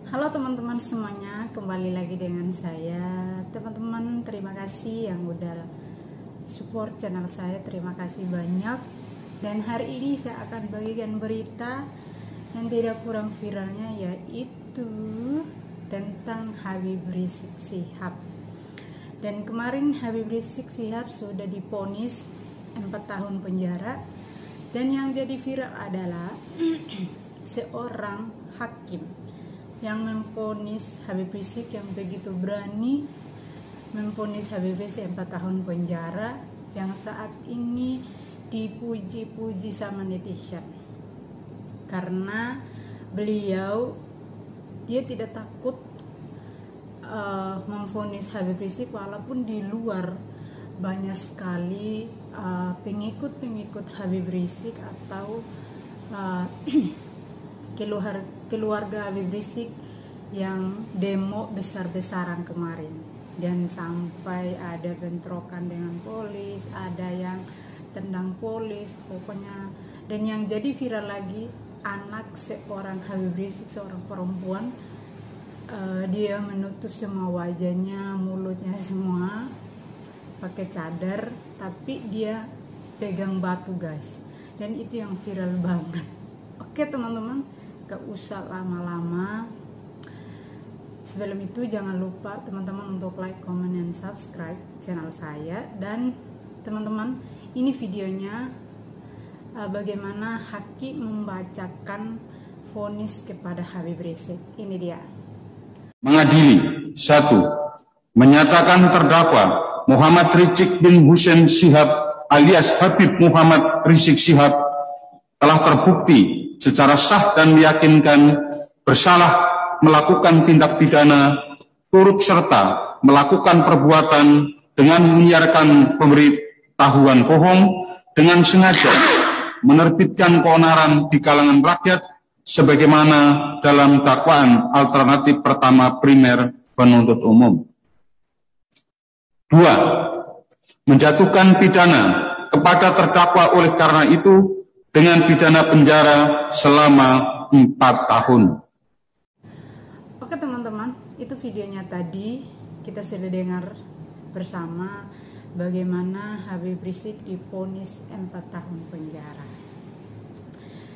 Halo teman-teman semuanya, kembali lagi dengan saya. Teman-teman, terima kasih yang udah support channel saya, terima kasih banyak. Dan hari ini saya akan bagikan berita yang tidak kurang viralnya, yaitu tentang Habib Rizik Syihab. Dan kemarin Habib Rizik Syihab sudah divonis 4 tahun penjara. Dan yang jadi viral adalah seorang hakim yang memvonis Habib Rizik, yang begitu berani memvonis Habib Rizik 4 tahun penjara, yang saat ini dipuji-puji sama netizen karena dia tidak takut memvonis Habib Rizik, walaupun di luar banyak sekali pengikut Habib Rizik atau keluarga Habib Rizik yang demo besar-besaran kemarin, dan sampai ada bentrokan dengan polis, ada yang tendang polis, pokoknya. Dan yang jadi viral lagi, anak seorang Habib Rizik, seorang perempuan, dia menutup semua wajahnya, mulutnya semua pakai cadar, tapi dia pegang batu, guys. Dan itu yang viral banget. Oke teman-teman, gak usah lama-lama. Sebelum itu jangan lupa teman-teman untuk like, comment, dan subscribe channel saya. Dan teman-teman, ini videonya bagaimana hakim membacakan vonis kepada Habib Rizik. Ini dia. Mengadili: 1. Menyatakan terdakwa Muhammad Rizik bin Hussein Syihab alias Habib Muhammad Rizik Syihab telah terbukti secara sah dan meyakinkan bersalah melakukan tindak pidana turut serta melakukan perbuatan dengan menyiarkan pemberitahuan bohong dengan sengaja menerbitkan keonaran di kalangan rakyat sebagaimana dalam dakwaan alternatif pertama primer penuntut umum. 2. Menjatuhkan pidana kepada terdakwa oleh karena itu dengan pidana penjara selama 4 tahun. Oke teman-teman, itu videonya tadi. Kita sudah dengar bersama bagaimana Habib Rizik divonis 4 tahun penjara.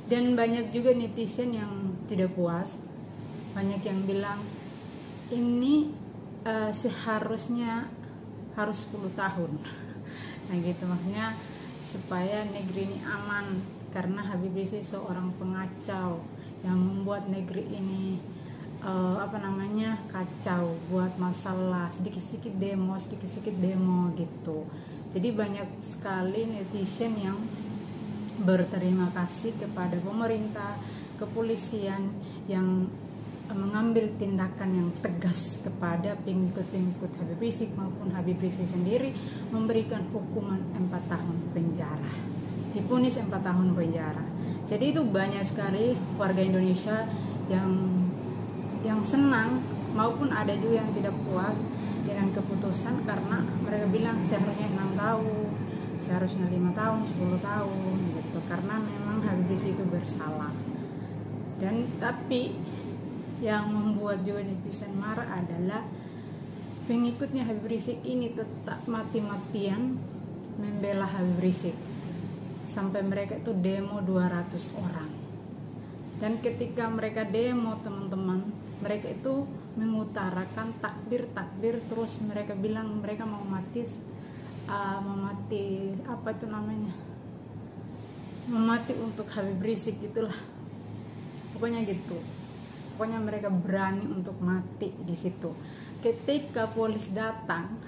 Dan banyak juga netizen yang tidak puas. Banyak yang bilang ini seharusnya harus 10 tahun. Nah gitu, maksudnya supaya negeri ini aman, karena Habib Rizik seorang pengacau yang membuat negeri ini kacau, buat masalah sedikit-sedikit demo gitu. Jadi banyak sekali netizen yang berterima kasih kepada pemerintah, kepolisian yang mengambil tindakan yang tegas kepada pengikut Habib Rizik maupun Habib Rizik sendiri, memberikan hukuman 4 tahun penjara, divonis 4 tahun penjara. Jadi itu banyak sekali warga Indonesia yang senang, maupun ada juga yang tidak puas dengan keputusan, karena mereka bilang seharusnya 6 tahun, seharusnya 5 tahun, 10 tahun gitu, karena memang Habib Rizik itu bersalah. Dan tapi yang membuat juga netizen marah adalah pengikutnya Habib Rizik ini tetap mati-matian membela Habib Rizik, sampai mereka itu demo 200 orang. Dan ketika mereka demo, teman-teman, mereka itu mengutarakan takbir, terus mereka bilang mereka mau mati memati untuk Habib Rizik, itulah pokoknya gitu. Pokoknya mereka berani untuk mati di situ. Ketika polis datang,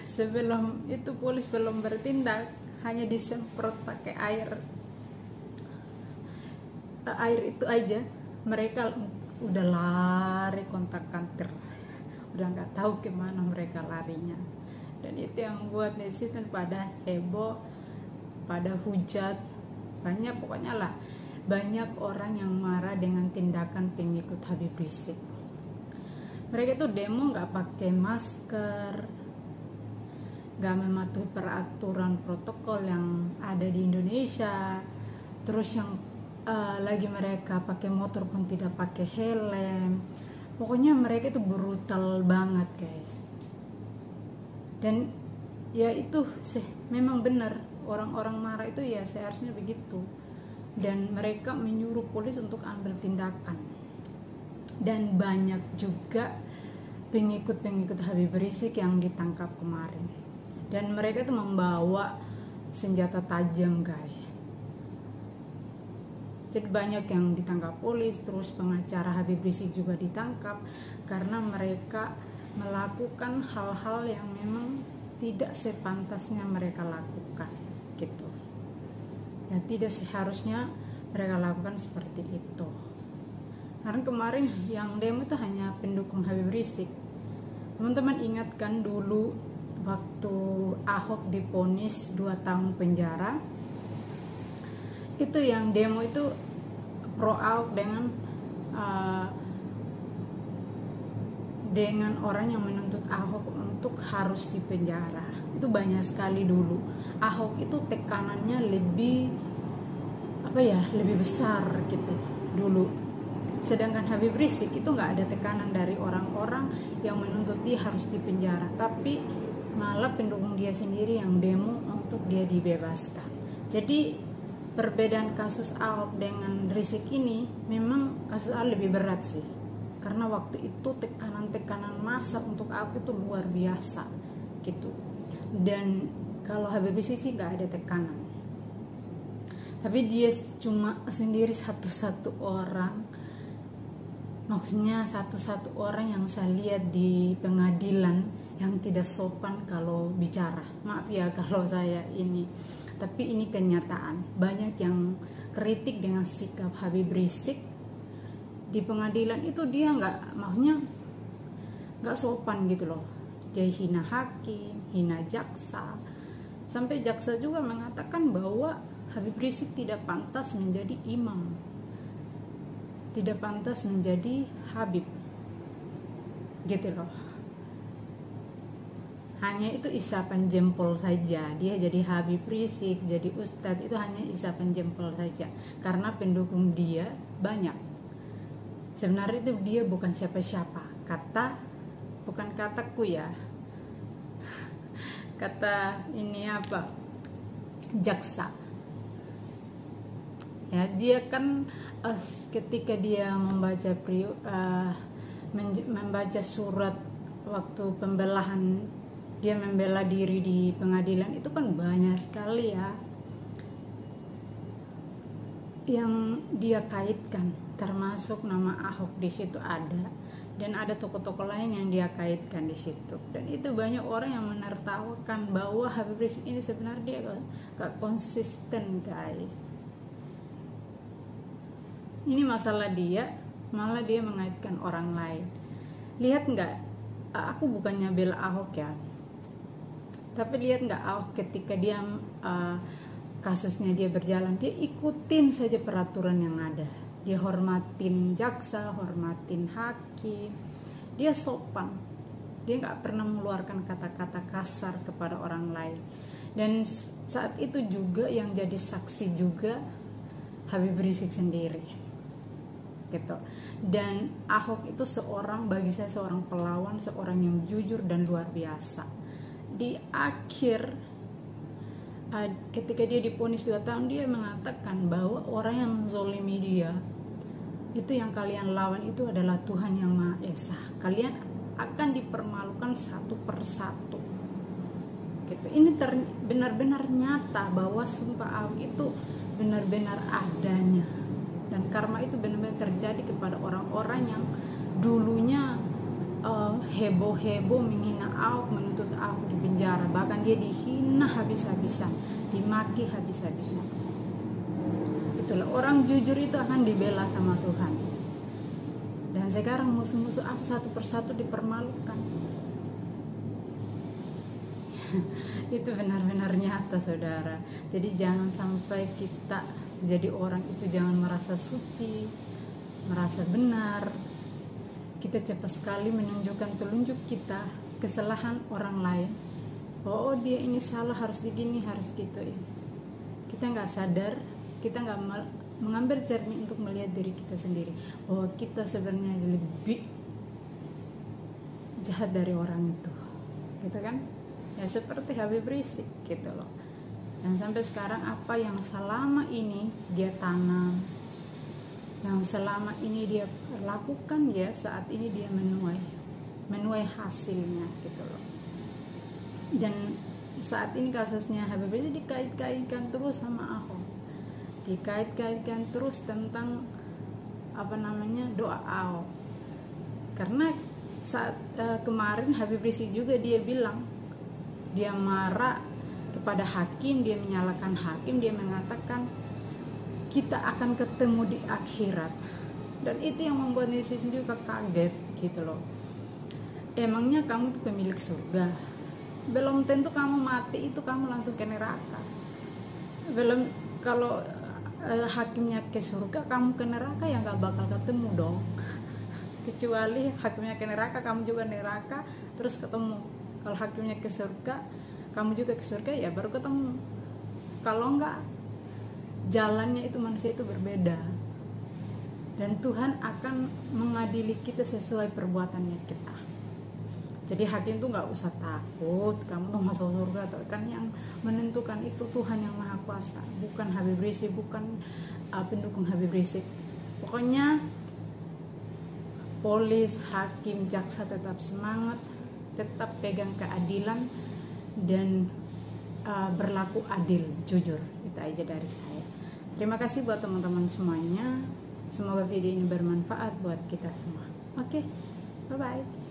sebelum itu polis belum bertindak, hanya disemprot pakai air itu aja, mereka udah lari kontak-kantor, udah nggak tahu kemana mereka larinya. Dan itu yang buat netizen pada heboh, pada hujat, banyak orang yang marah dengan tindakan pengikut Habib Rizik. Mereka tuh demo nggak pakai masker, nggak mematuhi peraturan protokol yang ada di Indonesia, terus yang lagi mereka pakai motor pun tidak pakai helm. Pokoknya mereka itu brutal banget guys. Dan ya itu memang benar, orang-orang marah itu ya seharusnya begitu. Dan mereka menyuruh polis untuk ambil tindakan. Dan banyak juga pengikut-pengikut Habib Rizik yang ditangkap kemarin. Dan mereka itu membawa senjata tajam guys. Jadi banyak yang ditangkap polis, terus pengacara Habib Rizik juga ditangkap karena mereka melakukan hal-hal yang memang tidak sepantasnya mereka lakukan gitu. Ya tidak seharusnya mereka lakukan seperti itu. Karena kemarin yang demo itu hanya pendukung Habib Rizik. Teman-teman ingat kan dulu waktu Ahok divonis 2 tahun penjara, itu yang demo itu pro Ahok dengan orang yang menuntut Ahok untuk harus dipenjara. Itu banyak sekali dulu. Ahok itu tekanannya lebih besar gitu dulu. Sedangkan Habib Rizik itu nggak ada tekanan dari orang-orang yang menuntut dia harus dipenjara, tapi malah pendukung dia sendiri yang demo untuk dia dibebaskan. Jadi perbedaan kasus Ahok dengan Rizik ini, memang kasus Ahok lebih berat sih, karena waktu itu tekanan-tekanan massa untuk Ahok itu luar biasa gitu. Dan kalau Habib Rizik sih nggak ada tekanan, tapi dia cuma sendiri satu-satu orang, maksudnya satu-satu orang yang saya lihat di pengadilan yang tidak sopan kalau bicara. Maaf ya kalau saya ini, tapi ini kenyataan. Banyak yang kritik dengan sikap Habib Rizik di pengadilan itu. Dia nggak sopan gitu loh. Dia hina hakim, hina jaksa, sampai jaksa juga mengatakan bahwa Habib Rizik tidak pantas menjadi imam, tidak pantas menjadi Habib gitu loh. Hanya itu isapan jempol saja. Dia jadi Habib Rizik, jadi ustadz, itu hanya isapan jempol saja karena pendukung dia banyak. Sebenarnya itu dia bukan siapa-siapa. Bukan kataku ya, kata ini jaksa ya. Dia kan ketika dia membaca surat waktu pembelahan, dia membela diri di pengadilan, itu kan banyak sekali ya yang dia kaitkan, termasuk nama Ahok di situ ada, dan ada tokoh-tokoh lain yang dia kaitkan di situ. Dan itu banyak orang yang menertawakan bahwa Habib Rizik ini sebenarnya dia gak konsisten guys. Ini masalah dia, malah dia mengaitkan orang lain. Lihat nggak? Aku bukannya bela Ahok ya, tapi lihat nggak Ahok ketika dia kasusnya dia berjalan, dia ikutin saja peraturan yang ada. Dia hormatin jaksa, hormatin hakim, dia sopan, dia nggak pernah mengeluarkan kata-kata kasar kepada orang lain. Dan saat itu juga yang jadi saksi juga Habib Rizik sendiri gitu. Dan Ahok itu bagi saya seorang pelawan, seorang yang jujur dan luar biasa. Di akhir ketika dia divonis 2 tahun, dia mengatakan bahwa orang yang menzolimi dia itu, yang kalian lawan itu adalah Tuhan yang Maha Esa. Kalian akan dipermalukan satu persatu gitu. Ini benar-benar nyata bahwa sumpah Ahok itu benar-benar adanya, dan karma itu benar-benar terjadi kepada orang-orang yang dulunya heboh-heboh menghina Ahok, menuntut Ahok di penjara, bahkan dia dihina habis-habisan, dimaki habis-habisan. Itulah, orang jujur itu akan dibela sama Tuhan. Dan sekarang musuh-musuh Ahok satu persatu dipermalukan. Itu benar-benar nyata saudara. Jadi jangan sampai kita jadi orang itu jangan merasa suci, merasa benar. Kita cepat sekali menunjukkan telunjuk kita, kesalahan orang lain. Oh dia ini salah, harus digini, harus gitu ya. Kita nggak sadar, kita nggak mengambil cermin untuk melihat diri kita sendiri bahwa kita sebenarnya lebih jahat dari orang itu, gitu kan? Ya seperti Habib Rizik gitu loh. Dan sampai sekarang apa yang selama ini dia tanam, yang selama ini dia lakukan, ya saat ini dia menuai hasilnya gitu loh. Dan saat ini kasusnya Habib Rizik dikait-kaitkan terus sama Ahok, dikait-kaitkan terus tentang doa Ahok. Karena saat kemarin Habib Rizik juga dia bilang, dia marah kepada hakim, dia menyalahkan hakim, dia mengatakan kita akan ketemu di akhirat. Dan itu yang membuat diri juga kaget gitu loh. Emangnya kamu tuh pemilik surga? Belum tentu kamu mati itu kamu langsung ke neraka. Belum, kalau hakimnya ke surga, kamu ke neraka ya nggak bakal ketemu dong. Kecuali hakimnya ke neraka, kamu juga neraka, terus ketemu. Kalau hakimnya ke surga, kamu juga ke surga, ya baru ketemu. Kalau enggak, jalannya itu manusia itu berbeda. Dan Tuhan akan mengadili kita sesuai perbuatannya kita. Jadi hakim tuh nggak usah takut kamu tuh masuk surga, kan yang menentukan itu Tuhan yang Maha Kuasa, bukan Habib Rizik, bukan pendukung Habib Rizik. Pokoknya polis, hakim, jaksa tetap semangat, tetap pegang keadilan dan berlaku adil, jujur. Itu aja dari saya. Terima kasih buat teman-teman semuanya. Semoga video ini bermanfaat buat kita semua. Oke, bye-bye.